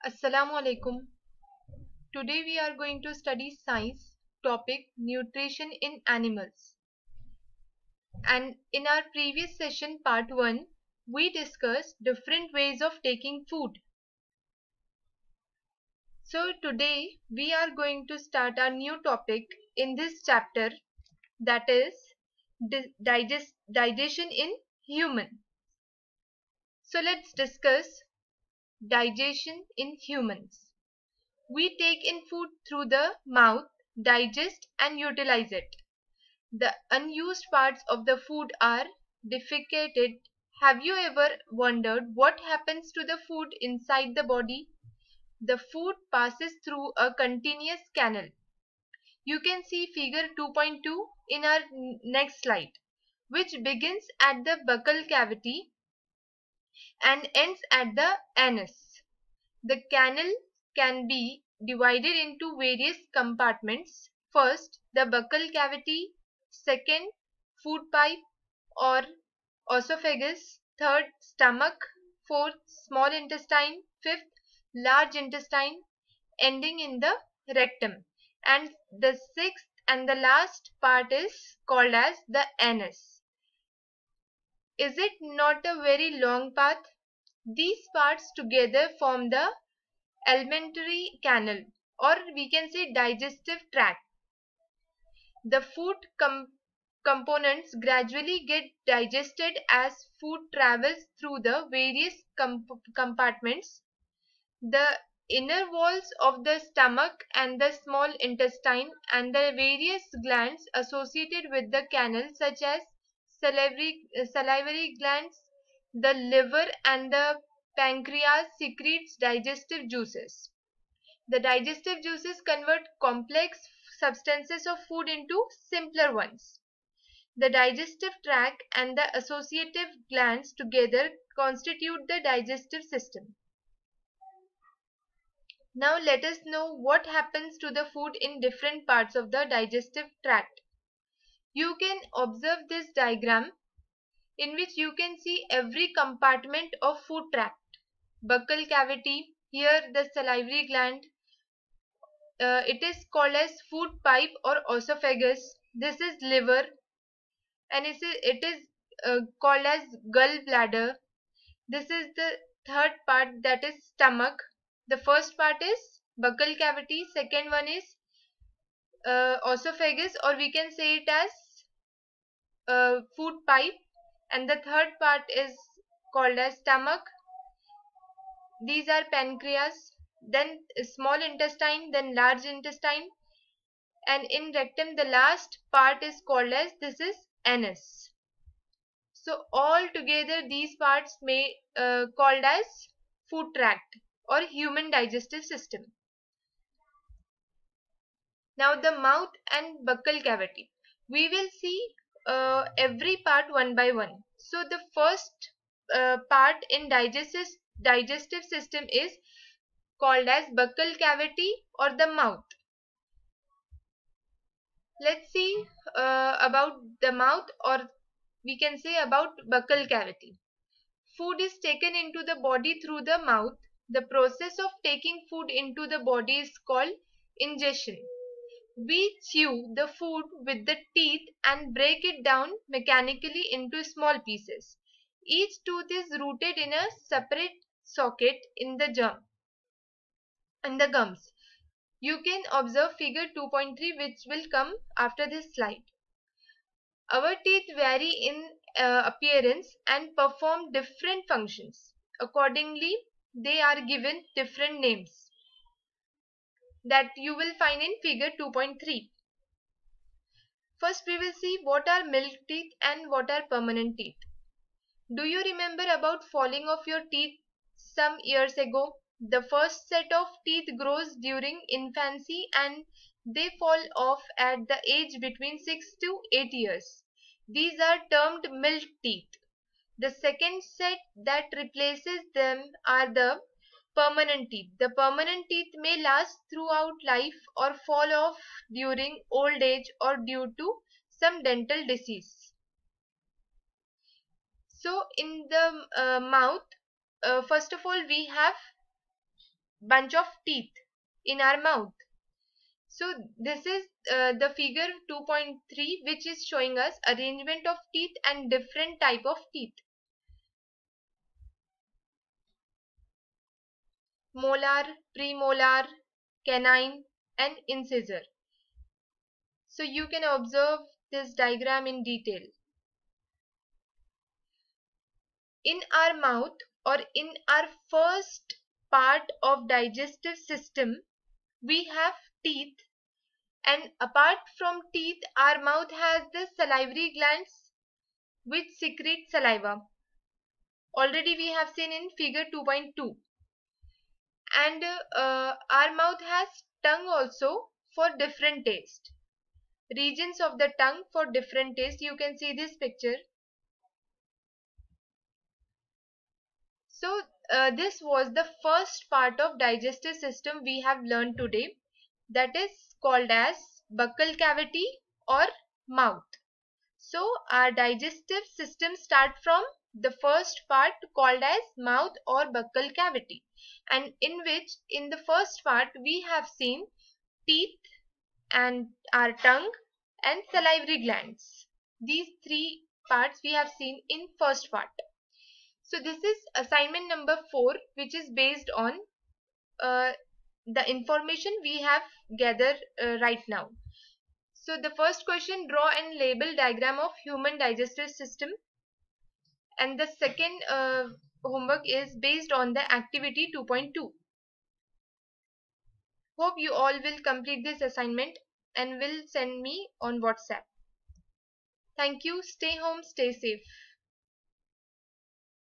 Assalamu alaikum. Today we are going to study science topic nutrition in animals. And in our previous session part 1, we discussed different ways of taking food. So today we are going to start our new topic in this chapter, that is digestion in human. So let's discuss digestion in humans. We take in food through the mouth, digest and utilize it. The unused parts of the food are defecated. Have you ever wondered what happens to the food inside the body? The food passes through a continuous canal. You can see figure 2.2 in our next slide, which begins at the buccal cavity and ends at the anus. The canal can be divided into various compartments. First, the buccal cavity. Second, food pipe or esophagus. Third, stomach. Fourth, small intestine. Fifth, large intestine, ending in the rectum. And the sixth and the last part is called as the anus. Is it not a very long path? These parts together form the alimentary canal, or we can say digestive tract. The food components gradually get digested as food travels through the various compartments. The inner walls of the stomach and the small intestine and the various glands associated with the canal, such as salivary glands, the liver and the pancreas, secretes digestive juices. The digestive juices convert complex substances of food into simpler ones. The digestive tract and the associative glands together constitute the digestive system. Now let us know what happens to the food in different parts of the digestive tract. You can observe this diagram in which you can see every compartment of food tract. Buccal cavity, here the salivary gland, it is called as food pipe or esophagus. This is liver, and it is called as gallbladder. This is the third part, that is stomach. The first part is buccal cavity, second one is esophagus, or we can say it as food pipe, and the third part is called as stomach. These are pancreas, then small intestine, then large intestine, and in rectum the last part is called as, this is anus. So all together these parts may called as food tract or human digestive system. Now the mouth and buccal cavity. We will see every part one by one. So the first part in digestive system is called as buccal cavity or the mouth. Let's see about the mouth, or we can say about buccal cavity. Food is taken into the body through the mouth. The process of taking food into the body is called ingestion. We chew the food with the teeth and break it down mechanically into small pieces. Each tooth is rooted in a separate socket in the gums. You can observe figure 2.3, which will come after this slide. Our teeth vary in appearance and perform different functions. Accordingly, they are given different names that you will find in figure 2.3. First, we will see what are milk teeth and what are permanent teeth. Do you remember about falling of your teeth some years ago? The first set of teeth grows during infancy and they fall off at the age between 6 to 8 years. These are termed milk teeth. The second set that replaces them are the permanent teeth. The permanent teeth may last throughout life or fall off during old age or due to some dental disease. So in the mouth, first of all we have bunch of teeth in our mouth. So this is the figure 2.3, which is showing us arrangement of teeth and different type of teeth. Molar, premolar, canine and incisor. So you can observe this diagram in detail. In our mouth, or in our first part of digestive system, we have teeth, and apart from teeth our mouth has the salivary glands which secrete saliva. Already we have seen in figure 2.2. And our mouth has tongue also for different taste. Regions of the tongue for different taste. You can see this picture. So this was the first part of digestive system we have learned today, that is called as buccal cavity or mouth. So our digestive system start from the first part called as mouth or buccal cavity, and in which in the first part we have seen teeth and our tongue and salivary glands. These three parts we have seen in first part. So this is assignment number 4, which is based on the information we have gathered right now. So the first question, draw and label diagram of human digestive system. And the second homework is based on the activity 2.2. Hope you all will complete this assignment and will send me on WhatsApp. Thank you. Stay home, stay safe.